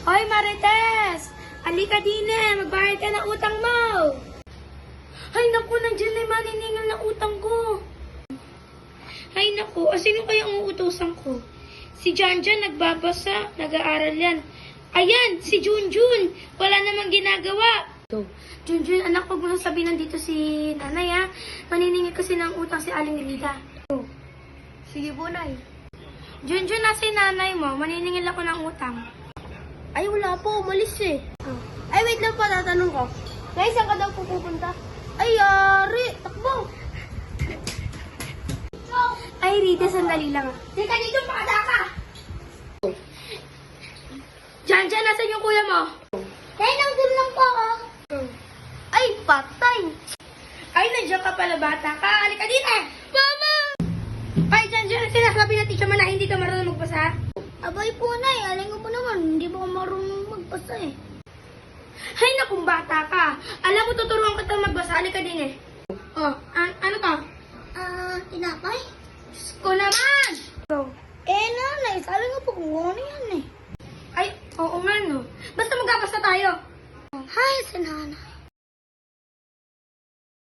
Hoy, Marites! Halika din magbayad ka ng utang mo. Ay, naku, nandiyan na yung maniningil na utang ko. Ay, naku, sino kaya ang uutusan ko? Si Janjan, nagbabasa, nag-aaral yan. Ayan, si Junjun, wala namang ginagawa. Junjun, anak, huwag mo nang sabihin nandito si nanay, ha? Maniningil kasi ng utang si Aling Rita. Sige po, Nay. Junjun, nasa yung nanay mo, maniningil ako ng utang. Ay, wala po. Umalis eh. Ay, wait lang pa. Tatanong ko. Nay, saan ka daw pupunta? Ay, yari. Takbo. Ay, Rita, sandali lang. Teka dito, pakada ka! Janjan, nasan yung kuya mo? Nay, nandun lang po ako. Ay, patay. Ay, nandiyan ka pala, bata ka. Halika dito! Mama! Ay, Janjan, sinasabi na teacher mo na hindi ka marunong magbasa? Abay po, Nay. Alam ko po naman. Hindi po ako marunong magbasa eh. Ay, nakong bata ka. Alam mo, tuturuan kita magbasa. Halika din eh. Oh, ano to? Tinapay? Diyos ko naman! Nanay. Sabi nga po kung ano yan eh. Ay, oo nga no. Basta magbabasa tayo. Hi, si nanay.